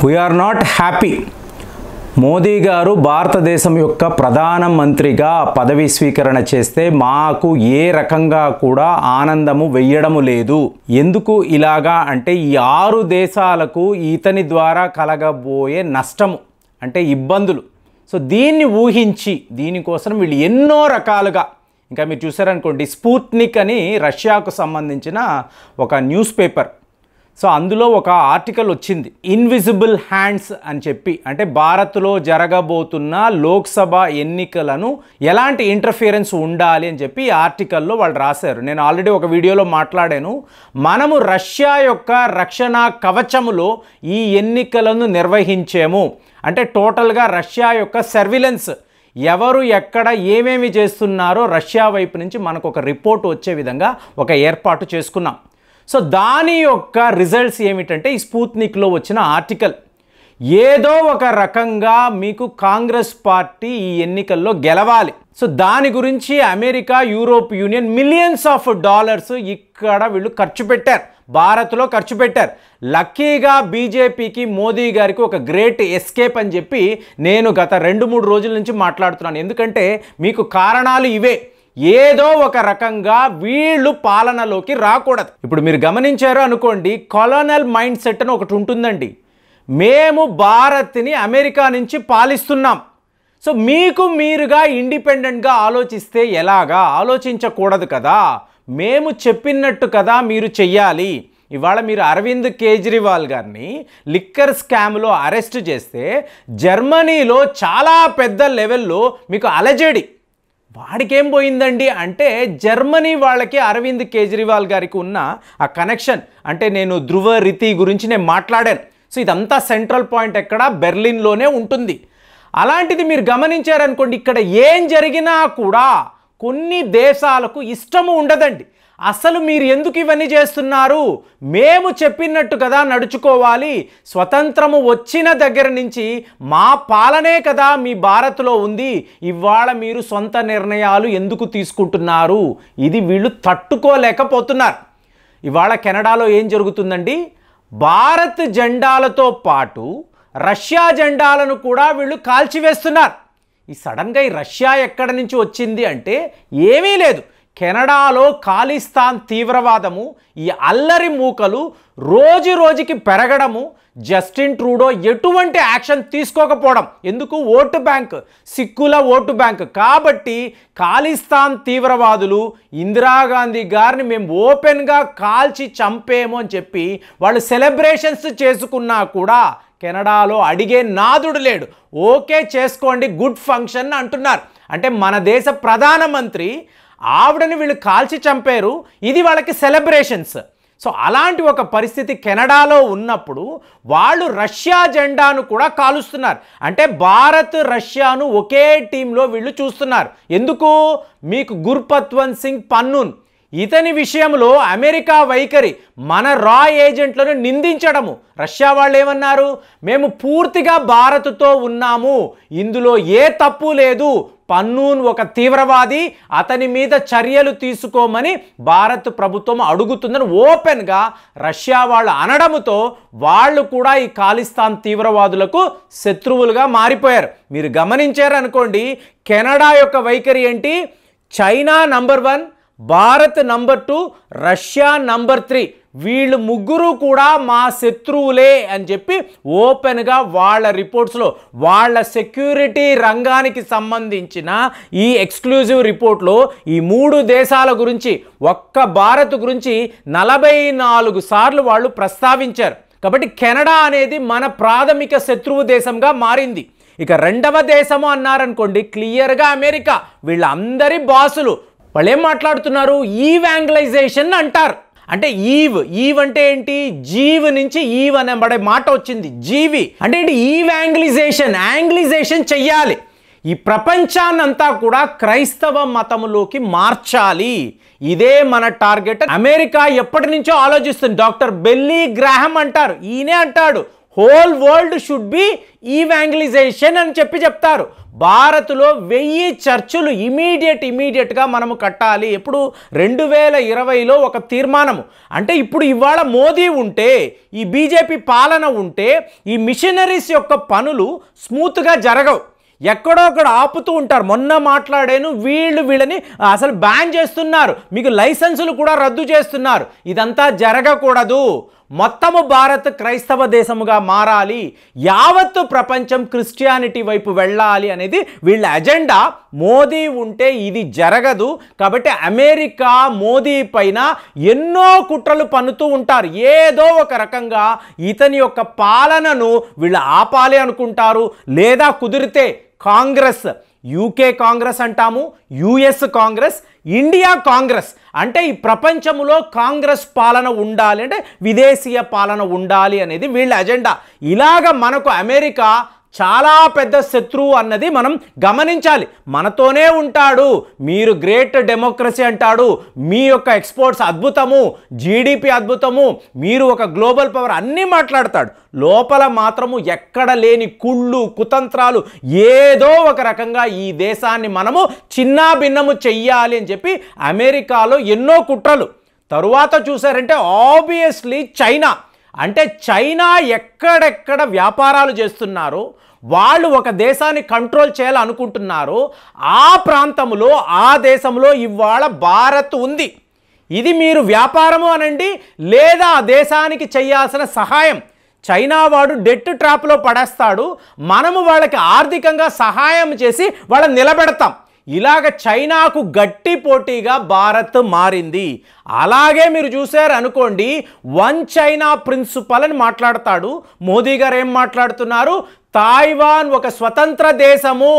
We are not happy. Modi గారు భారతదేశం యొక్క ప్రధానమంత్రిగా పదవి స్వీకరణ చేస్తే మాకు ఏ రకంగా కూడా ఆనందము వెయ్యడము లేదు. ఎందుకు ఇలాగా అంటే ఈ 6 దేశాలకు ఇతని ద్వారా కలగబోయే నష్టము అంటే ఇబ్బందులు. సో దీన్ని ఊహించి దీనికోసం వీళ్ళు ఎన్నో రకాలుగా, ఇంకా మీరు చూసారనుకోండి స్పుత్నిక్ అని రష్యాకు సంబంధించిన ఒక న్యూస్ పేపర్, సో అందులో ఒక ఆర్టికల్ వచ్చింది, ఇన్విజిబుల్ హ్యాండ్స్ అని చెప్పి, అంటే భారత్లో జరగబోతున్న లోక్సభ ఎన్నికలను ఎలాంటి ఇంటర్ఫియరెన్స్ ఉండాలి అని చెప్పి ఈ ఆర్టికల్లో వాళ్ళు రాశారు. నేను ఆల్రెడీ ఒక వీడియోలో మాట్లాడాను. మనము రష్యా యొక్క రక్షణ కవచములో ఈ ఎన్నికలను నిర్వహించాము. అంటే టోటల్గా రష్యా యొక్క సర్విలెన్స్, ఎవరు ఎక్కడ ఏమేమి చేస్తున్నారో రష్యా వైపు నుంచి మనకు ఒక రిపోర్ట్ వచ్చే విధంగా ఒక ఏర్పాటు చేసుకున్నాం. సో దాని యొక్క రిజల్ట్స్ ఏమిటంటే ఈ స్పుత్నిక్లో వచ్చిన ఆర్టికల్, ఏదో ఒక రకంగా మీకు కాంగ్రెస్ పార్టీ ఈ ఎన్నికల్లో గెలవాలి. సో దాని గురించి America, Europe union millions of dollars ఇక్కడ వీళ్ళు ఖర్చు పెట్టారు, భారత్లో ఖర్చు పెట్టారు. లక్కీగా బీజేపీకి, మోదీ గారికి ఒక గ్రేట్ ఎస్కేప్ అని చెప్పి నేను గత 2-3 రోజుల నుంచి మాట్లాడుతున్నాను. ఎందుకంటే మీకు కారణాలు ఇవే, ఏదో ఒక రకంగా వీళ్ళు పాలనలోకి రాకూడదు. ఇప్పుడు మీరు గమనించారు అనుకోండి, కొలోనల్ మైండ్ సెట్ అని ఒకటి ఉంటుందండి. మేము భారత్ని అమెరికా నుంచి పాలిస్తున్నాం, సో మీకు మీరుగా ఇండిపెండెంట్గా ఆలోచిస్తే ఎలాగా? ఆలోచించకూడదు కదా, మేము చెప్పినట్టు కదా మీరు చెయ్యాలి. ఇవాళ మీరు అరవింద్ కేజ్రీవాల్ గారిని లిక్కర్ స్కామ్లో అరెస్ట్ చేస్తే జర్మనీలో చాలా పెద్ద లెవెల్లో మీకు అలజడి, వాడికి ఏం పోయిందండి అంటే జర్మనీ వాళ్ళకి అరవింద్ కేజ్రీవాల్ గారికి ఉన్న ఆ కనెక్షన్. అంటే నేను ధృవ రీతి గురించి నేను మాట్లాడాను. సో ఇదంతా సెంట్రల్ పాయింట్ ఎక్కడ, బెర్లిన్లోనే ఉంటుంది. అలాంటిది మీరు గమనించారనుకోండి, ఇక్కడ ఏం జరిగినా కూడా కొన్ని దేశాలకు ఇష్టము ఉండదండి. అసలు మీరు ఎందుకు ఇవన్నీ చేస్తున్నారు? మేము చెప్పినట్టు కదా నడుచుకోవాలి. స్వతంత్రము వచ్చిన దగ్గర నుంచి మా పాలనే కదా మీ భారత్లో ఉంది. ఇవాళ మీరు సొంత నిర్ణయాలు ఎందుకు తీసుకుంటున్నారు? ఇది వీళ్ళు తట్టుకోలేకపోతున్నారు. ఇవాళ కెనడాలో ఏం జరుగుతుందండి, భారత్ జెండాలతో పాటు రష్యా జెండాలను కూడా వీళ్ళు కాల్చివేస్తున్నారు. ఈ సడన్గా ఈ రష్యా ఎక్కడి నుంచి వచ్చింది అంటే ఏమీ లేదు. కెనడాలో ఖాళిస్తాన్ తీవ్రవాదము, ఈ అల్లరి మూకలు రోజు రోజుకి పెరగడము, జస్టిన్ ట్రూడో ఎటువంటి యాక్షన్ తీసుకోకపోవడం. ఎందుకు? ఓటు బ్యాంక్, సిక్కుల ఓటు బ్యాంక్. కాబట్టి ఖాళిస్తాన్ తీవ్రవాదులు ఇందిరాగాంధీ గారిని మేము ఓపెన్గా కాల్చి చంపేమో అని చెప్పి వాళ్ళు సెలబ్రేషన్స్ చేసుకున్నా కూడా కెనడాలో అడిగే నాదుడు లేడు. ఓకే చేసుకోండి, గుడ్ ఫంక్షన్ అంటున్నారు. అంటే మన దేశ ప్రధానమంత్రి ఆవిడని వీళ్ళు కాల్చి చంపారు, ఇది వాళ్ళకి సెలబ్రేషన్స్. సో అలాంటి ఒక పరిస్థితి కెనడాలో ఉన్నప్పుడు వాళ్ళు రష్యా జెండాను కూడా కాలుస్తున్నారు. అంటే భారత్, రష్యాను ఒకే టీంలో వీళ్ళు చూస్తున్నారు. ఎందుకు? మీకు గుర్పత్వంత్ సింగ్ పన్నూన్ ఇతని విషయంలో అమెరికా వైఖరి, మన రా ఏజెంట్లను నిందించడము. రష్యా వాళ్ళు ఏమన్నారు? మేము పూర్తిగా భారత్తో ఉన్నాము, ఇందులో ఏ తప్పు లేదు, పన్నూన్ ఒక తీవ్రవాది, అతని మీద చర్యలు తీసుకోమని భారత్ ప్రభుత్వం అడుగుతుందని ఓపెన్గా రష్యా వాళ్ళు అనడంతో వాళ్ళు కూడా ఈ ఖాళిస్తాన్ తీవ్రవాదులకు శత్రువులుగా మారిపోయారు. మీరు గమనించారనుకోండి, కెనడా యొక్క వైఖరి ఏంటి? China number 1, Bharat number 2, Russia number 3. వీళ్ళు ముగ్గురు కూడా మా శత్రువులే అని చెప్పి ఓపెన్గా వాళ్ళ రిపోర్ట్స్లో, వాళ్ళ సెక్యూరిటీ రంగానికి సంబంధించిన ఈ ఎక్స్క్లూజివ్ రిపోర్ట్లో ఈ 3 దేశాల గురించి, ఒక్క భారత్ గురించి 44 సార్లు వాళ్ళు ప్రస్తావించారు. కాబట్టి కెనడా అనేది మన ప్రాథమిక శత్రువు దేశంగా మారింది. ఇక రెండవ దేశము అన్నారనుకోండి, క్లియర్గా అమెరికా. వీళ్ళందరి బాసులు వాళ్ళు ఏం మాట్లాడుతున్నారు? ఈవాంగ్లైజేషన్ అంటారు. అంటే ఈవ్ అంటే ఏంటి? జీవ్ నుంచి ఈవ్ అనబడే మాట వచ్చింది. జీవి అంటే ఏంటి? యాంగ్లిజేషన్ చెయ్యాలి. ఈ ప్రపంచాన్నంతా కూడా క్రైస్తవ మతములోకి మార్చాలి. ఇదే మన టార్గెట్. అమెరికా ఎప్పటి నుంచో ఆలోచిస్తుంది. డాక్టర్ బెల్లీ గ్రాహం అంటారు, ఈయనే అంటాడు, హోల్ వరల్డ్ షుడ్ బి ఈవాంగలైజేషన్ అని చెప్తారు. భారత్లో 1000 చర్చులు ఇమీడియట్గా మనము కట్టాలి. ఎప్పుడు 2020లో ఒక తీర్మానము. అంటే ఇప్పుడు ఇవాళ మోదీ ఉంటే, ఈ బీజేపీ పాలన ఉంటే ఈ మిషనరీస్ యొక్క పనులు స్మూత్గా జరగవు. ఎక్కడో అక్కడ ఆపుతూ ఉంటారు. మొన్న మాట్లాడాను, వీళ్ళని అసలు బ్యాన్ చేస్తున్నారు, మీకు లైసెన్సులు కూడా రద్దు చేస్తున్నారు. ఇదంతా జరగకూడదు. మొత్తము భారత్ క్రైస్తవ దేశముగా మారాలి, యావత్తు ప్రపంచం క్రిస్టియానిటీ వైపు వెళ్ళాలి అనేది వీళ్ళ ఎజెండా. మోదీ ఉంటే ఇది జరగదు. కాబట్టి అమెరికా మోదీ పైన ఎన్నో కుట్రలు పన్నుతూ ఉంటారు. ఏదో ఒక రకంగా ఇతని యొక్క పాలనను వీళ్ళు ఆపాలి అనుకుంటారు. లేదా కుదిరితే కాంగ్రెస్, యూకే కాంగ్రెస్ అంటాము, యుఎస్ కాంగ్రెస్, ఇండియా కాంగ్రెస్, అంటే ఈ ప్రపంచంలో కాంగ్రెస్ పాలన ఉండాలి, అంటే విదేశీయ పాలన ఉండాలి అనేది వీళ్ళ ఎజెండా. ఇలాగ మనకు అమెరికా చాలా పెద్ద శత్రువు అన్నది మనం గమనించాలి. మనతోనే ఉంటాడు, మీరు గ్రేట్ డెమోక్రసీ అంటాడు, మీ యొక్క ఎక్స్పోర్ట్స్ అద్భుతము, జీడిపి అద్భుతము, మీరు ఒక గ్లోబల్ పవర్ అన్నీ మాట్లాడతాడు. లోపల మాత్రము ఎక్కడ లేని కుళ్ళు కుతంత్రాలు, ఏదో ఒక రకంగా ఈ దేశాన్ని మనము చిన్నా భిన్నము చెయ్యాలి అని చెప్పి అమెరికాలో ఎన్నో కుట్రలు. తరువాత చూసారంటే ఆబ్వియస్లీ చైనా, అంటే చైనా ఎక్కడెక్కడ వ్యాపారాలు చేస్తున్నారో, వాళ్ళు ఒక దేశాన్ని కంట్రోల్ చేయాలనుకుంటున్నారు, ఆ ప్రాంతంలో ఆ దేశంలో ఇవాళ భారత్ ఉంది. ఇది మీరు వ్యాపారము అనండి, లేదా ఆ దేశానికి చేయాల్సిన సహాయం. చైనా వాడు డెట్ ట్రాప్లో పడేస్తాడు, మనము వాళ్ళకి ఆర్థికంగా సహాయం చేసి వాళ్ళని నిలబెడతాం. ఇలాగ చైనాకు గట్టి పోటీగా భారత్ మారింది. అలాగే మీరు చూసారు అనుకోండి, వన్ చైనా ప్రిన్సిపల్ అని మాట్లాడతాడు మోదీ గారు. ఏం మాట్లాడుతున్నారు? తాయివాన్ ఒక స్వతంత్ర దేశము,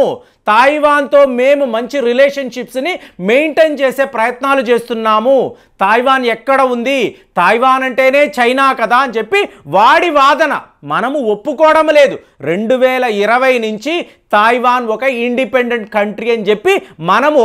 తాయివాన్తో మేము మంచి రిలేషన్షిప్స్ని మెయింటైన్ చేసే ప్రయత్నాలు చేస్తున్నాము. తాయివాన్ ఎక్కడ ఉంది? తాయివాన్ అంటేనే చైనా కదా అని చెప్పి వాడి వాదన మనము ఒప్పుకోవడం లేదు. 2020 నుంచి తాయివాన్ ఒక ఇండిపెండెంట్ కంట్రీ అని చెప్పి మనము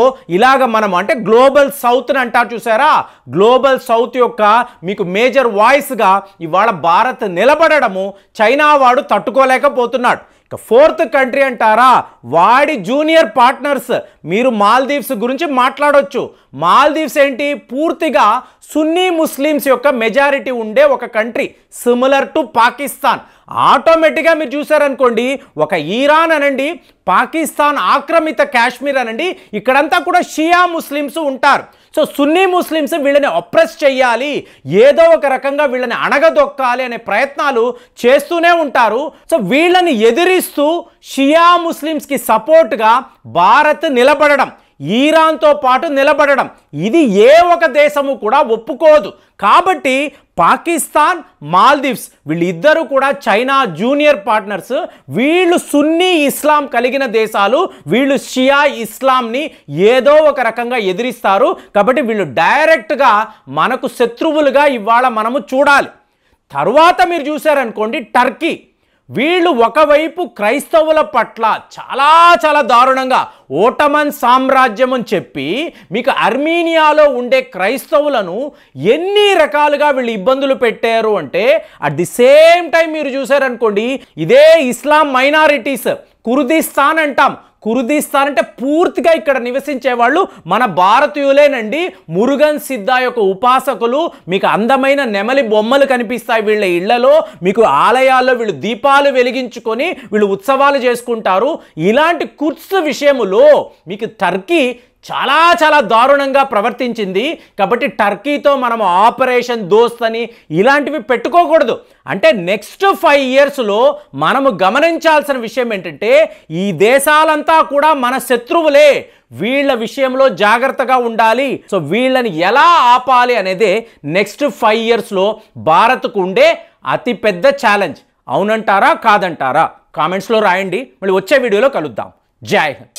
అంటే గ్లోబల్ సౌత్ని అంటారు చూసారా, గ్లోబల్ సౌత్ యొక్క మీకు మేజర్ వాయిస్గా ఇవాళ భారత్ నిలబడము చైనా వాడు తట్టుకోలేకపోతున్నాడు. ఇక ఫోర్త్ కంట్రీ అంటారా, వాడి జూనియర్ పార్ట్నర్స్. మీరు మాల్దీవ్స్ గురించి మాట్లాడొచ్చు. మాల్దీవ్స్ ఏంటి? పూర్తిగా సున్నీ ముస్లిమ్స్ యొక్క మెజారిటీ ఉండే ఒక కంట్రీ, సిమిలర్ టు పాకిస్తాన్. ఆటోమేటిక్గా మీరు చూసారనుకోండి, ఒక ఈరాన్ అనండి, పాకిస్తాన్ ఆక్రమిత కాశ్మీర్ అనండి, ఇక్కడంతా కూడా షియా ముస్లిమ్స్ ఉంటారు. సో సున్నీ ముస్లిమ్స్ వీళ్ళని అప్రెస్ చేయాలి, ఏదో ఒక రకంగా వీళ్ళని అణగదొక్కాలి అనే ప్రయత్నాలు చేస్తూనే ఉంటారు. సో వీళ్ళని ఎదిరిస్తూ షియా ముస్లిమ్స్కి సపోర్ట్గా భారత్ నిలబడడం, ఈరాన్తో పాటు నిలబడడం, ఇది ఏ ఒక దేశము కూడా ఒప్పుకోదు. కాబట్టి పాకిస్తాన్, మాల్దీవ్స్ వీళ్ళిద్దరూ కూడా చైనా జూనియర్ పార్ట్నర్స్. వీళ్ళు సున్నీ ఇస్లాం కలిగిన దేశాలు, వీళ్ళు షియా ఇస్లాంని ఏదో ఒక రకంగా ఎదిరిస్తారు. కాబట్టి వీళ్ళు డైరెక్ట్గా మనకు శత్రువులుగా ఇవాళ మనము చూడాలి. తరువాత మీరు చూసారనుకోండి టర్కీ, వీళ్ళు ఒకవైపు క్రైస్తవుల పట్ల చాలా దారుణంగా ఓటమన్ సామ్రాజ్యం అని చెప్పి మీకు అర్మీనియాలో ఉండే క్రైస్తవులను ఎన్ని రకాలుగా వీళ్ళు ఇబ్బందులు పెట్టారు అంటే, అట్ ది సేమ్ టైం మీరు చూసారనుకోండి ఇదే ఇస్లాం మైనారిటీస్, కుర్దిస్తాన్ అంటాం. కుర్దిస్తాన్ అంటే పూర్తిగా ఇక్కడ నివసించే వాళ్ళు మన భారతీయులేనండి. మురుగన్ సిద్ధ యొక్క ఉపాసకులు. మీకు అందమైన నెమలి బొమ్మలు కనిపిస్తాయి వీళ్ళ ఇళ్లలో, మీకు ఆలయాల్లో వీళ్ళు దీపాలు వెలిగించుకొని వీళ్ళు ఉత్సవాలు చేసుకుంటారు. ఇలాంటి కుర్స్ విషయములో మీకు టర్కీ చాలా దారుణంగా ప్రవర్తించింది. కాబట్టి టర్కీతో మనం ఆపరేషన్ దోస్త్ అని ఇలాంటివి పెట్టుకోకూడదు. అంటే నెక్స్ట్ 5 ఇయర్స్లో మనము గమనించాల్సిన విషయం ఏంటంటే, ఈ దేశాలంతా కూడా మన శత్రువులే, వీళ్ళ విషయంలో జాగ్రత్తగా ఉండాలి. సో వీళ్ళని ఎలా ఆపాలి అనేదే నెక్స్ట్ 5 ఇయర్స్లో భారత్కు ఉండే అతిపెద్ద ఛాలెంజ్. అవునంటారా కాదంటారా? కామెంట్స్లో రాయండి. మళ్ళీ వచ్చే వీడియోలో కలుద్దాం. జై హింద్.